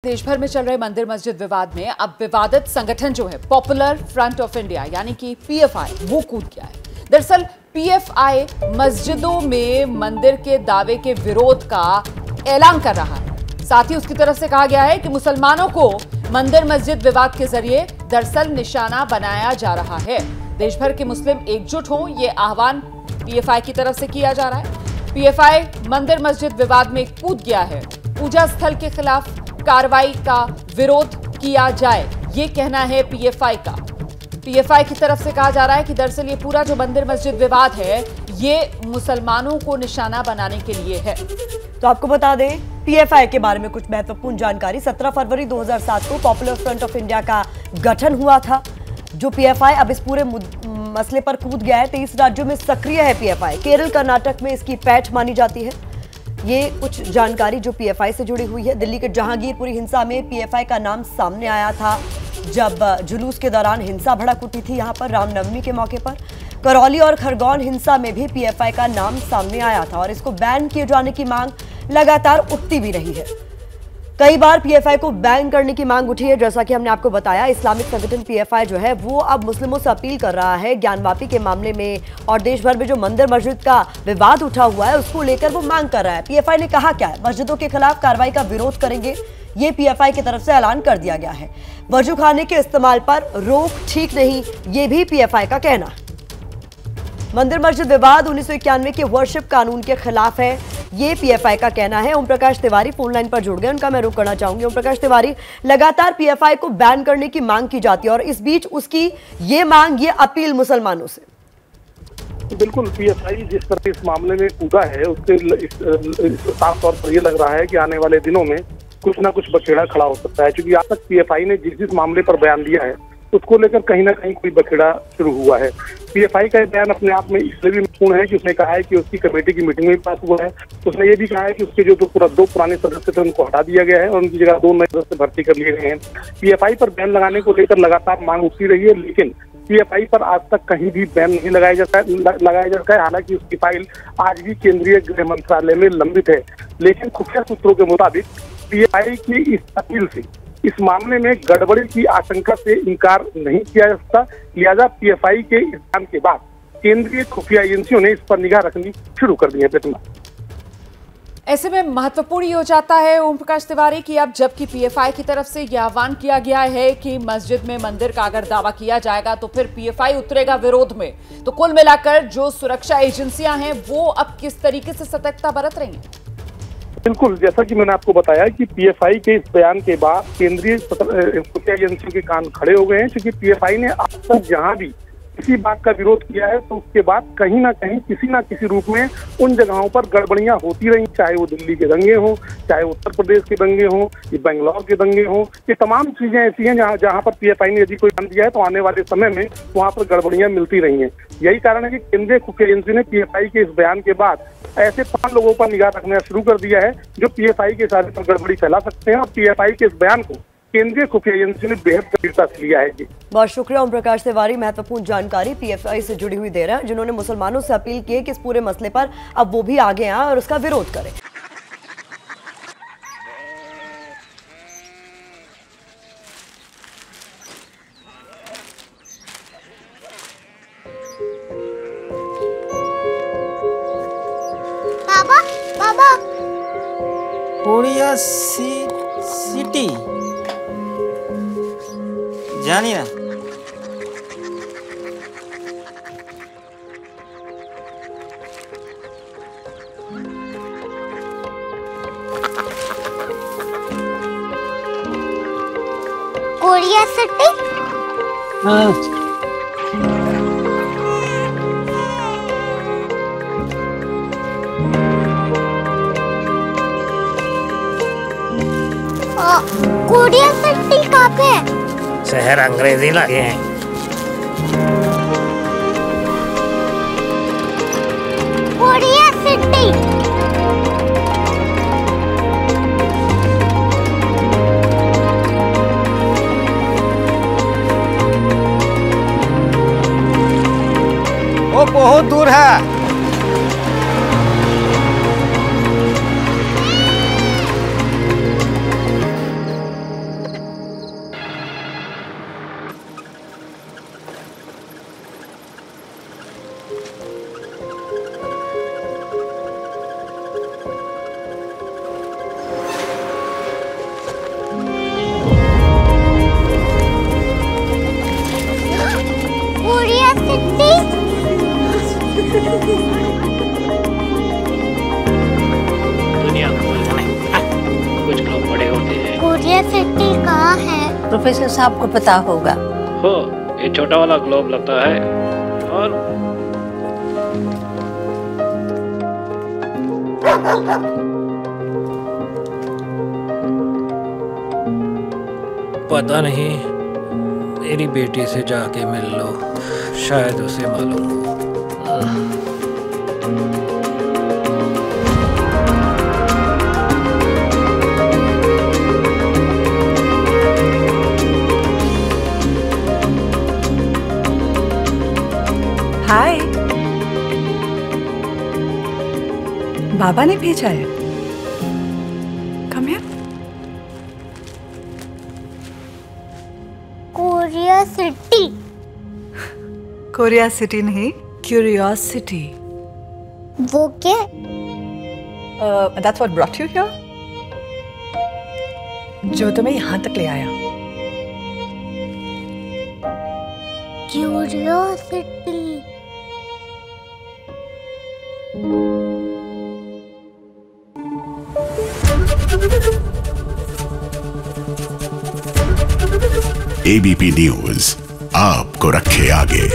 देश भर में चल रहे मंदिर मस्जिद विवाद में अब विवादित संगठन जो है पॉपुलर फ्रंट ऑफ इंडिया यानी कि पीएफआई वो कूद गया है। दरअसल पीएफआई मस्जिदों में मंदिर के दावे के विरोध का ऐलान कर रहा है। साथ ही उसकी तरफ से कहा गया है कि मुसलमानों को मंदिर मस्जिद विवाद के जरिए दरअसल निशाना बनाया जा रहा है। देश भर के मुस्लिम एकजुट हों ये आह्वान पीएफआई की तरफ से किया जा रहा है। पीएफआई मंदिर मस्जिद विवाद में कूद गया है। पूजा स्थल के खिलाफ कार्रवाई का विरोध किया जाए ये कहना है पीएफआई का। पीएफआई की तरफ से कहा जा रहा है कि दरअसल ये पूरा जो मंदिर मस्जिद विवाद है ये मुसलमानों को निशाना बनाने के लिए है। तो आपको बता दें पीएफआई के बारे में कुछ महत्वपूर्ण जानकारी। 17 फरवरी 2007 को पॉपुलर फ्रंट ऑफ इंडिया का गठन हुआ था। जो पीएफआई अब इस पूरे मसले पर कूद गया है। 23 राज्यों में सक्रिय है पीएफआई। केरल कर्नाटक में इसकी पैठ मानी जाती है। ये कुछ जानकारी जो पीएफआई से जुड़ी हुई है। दिल्ली के जहांगीरपुरी हिंसा में पीएफआई का नाम सामने आया था जब जुलूस के दौरान हिंसा भड़क उठी थी। यहाँ पर रामनवमी के मौके पर करौली और खरगोन हिंसा में भी पीएफआई का नाम सामने आया था और इसको बैन किए जाने की मांग लगातार उठती भी रही है। कई बार पीएफआई को बैन करने की मांग उठी है। जैसा कि हमने आपको बताया इस्लामिक संगठन पीएफआई जो है वो अब मुस्लिमों से अपील कर रहा है ज्ञानवापी के मामले में और देश भर में जो मंदिर मस्जिद का विवाद उठा हुआ है उसको लेकर वो मांग कर रहा है। पीएफआई ने कहा क्या है, मस्जिदों के खिलाफ कार्रवाई का विरोध करेंगे ये पीएफआई की तरफ से ऐलान कर दिया गया है। वजू खाने के इस्तेमाल पर रोक ठीक नहीं ये भी पीएफआई का कहना है। मंदिर मस्जिद विवाद 1991 के वर्शिप कानून के खिलाफ है ये पीएफआई का कहना है। ओम प्रकाश तिवारी फोन लाइन पर जुड़ गए, उनका मैं रुख करना चाहूंगी। ओम प्रकाश तिवारी, लगातार पीएफआई को बैन करने की मांग की जाती है और इस बीच उसकी ये मांग ये अपील मुसलमानों से। बिल्कुल पीएफआई जिस तरह इस मामले में कूदा है उससे साफ तौर पर यह लग रहा है कि आने वाले दिनों में कुछ ना कुछ बखेड़ा खड़ा हो सकता है। क्योंकि आज तक पीएफआई ने जिस मामले पर बयान दिया है उसको लेकर कहीं ना कहीं कोई बखेड़ा शुरू हुआ है। पीएफआई का बयान अपने आप में इसलिए भी महत्वपूर्ण है कि उसने कहा है कि उसकी कमेटी की मीटिंग में भी पास हुआ है। उसने ये भी कहा है कि उसके जो दो पुराने सदस्य थे उनको हटा दिया गया है और उनकी जगह 2 नए सदस्य भर्ती कर लिए गए हैं। पीएफआई पर बैन लगाने को लेकर लगातार मांग उठती रही है लेकिन पीएफआई पर आज तक कहीं भी बैन नहीं लगाया जाता है। हालांकि उसकी फाइल आज भी केंद्रीय गृह मंत्रालय में लंबित है। लेकिन खुफिया सूत्रों के मुताबिक पीएफआई की इस अपील से इस मामले में गड़बड़ी की आशंका से इनकार नहीं किया जा सकता। लिहाजा पीएफआई के इस बयान के बाद केंद्रीय खुफिया एजेंसियों ने इस पर निगाह रखनी शुरू कर दी है। प्रतिमा, ऐसे में महत्वपूर्ण ये हो जाता है ओम प्रकाश तिवारी कि अब जबकि पीएफआई की तरफ से यह आह्वान किया गया है कि मस्जिद में मंदिर का अगर दावा किया जाएगा तो फिर पीएफआई उतरेगा विरोध में। तो कुल मिलाकर जो सुरक्षा एजेंसियां हैं वो अब किस तरीके से सतर्कता बरत रही हैं? बिल्कुल, जैसा कि मैंने आपको बताया कि पीएफआई के इस बयान के बाद केंद्रीय खुफिया एजेंसियों के कान खड़े हो गए हैं। क्योंकि पीएफआई ने अब तक जहां भी किसी बात का विरोध किया है तो उसके बाद कहीं ना कहीं किसी ना किसी रूप में उन जगहों पर गड़बड़ियां होती रही। चाहे वो दिल्ली के दंगे हों, चाहे उत्तर प्रदेश के दंगे हों, ये बेंगलोर के दंगे हों, ये तमाम चीजें ऐसी हैं जहां पर पीएफआई ने यदि कोई बयान दिया है तो आने वाले समय में वहां पर गड़बड़ियां मिलती रही हैं। यही कारण है कि केंद्रीय खुफिया एजेंसी ने पीएफआई के इस बयान के बाद ऐसे 5 लोगों पर निगाह रखना शुरू कर दिया है जो पीएफआई के इशारे पर गड़बड़ी फैला सकते हैं और पीएफआई के इस बयान को केंद्रीय खुफिया एजेंसी ने बेहद गंभीरता से लिया है। जी बहुत शुक्रिया ओम प्रकाश तिवारी, महत्वपूर्ण जानकारी पीएफआई से जुड़ी हुई दे रहे हैं जिन्होंने मुसलमानों से अपील की कि इस पूरे मसले पर अब वो भी आगे आए और उसका विरोध करें। बाबा बाबा कोरिया सिटी जानी ना कोरिया सिटी। कोरिया सिटी कहाँ पे है? शहर अंग्रेजी लगे हैं। Korea city. वो बहुत दूर है। क्यूरियोसिटी कहाँ है? प्रोफेसर साहब को पता होगा। हो, ये छोटा वाला ग्लोब लगता है और पता नहीं, मेरी बेटी से जाके मिल लो, शायद उसे मालूम हो। हाय, बाबा ने भेजा है। Come here. Curiosity. Korea city नहीं, क्यूरियोसिटी। वो क्या? That's what brought you here? जो तुम्हें यहाँ तक ले आया। क्यूरियोसिटी। एबीपी न्यूज आपको रखे आगे।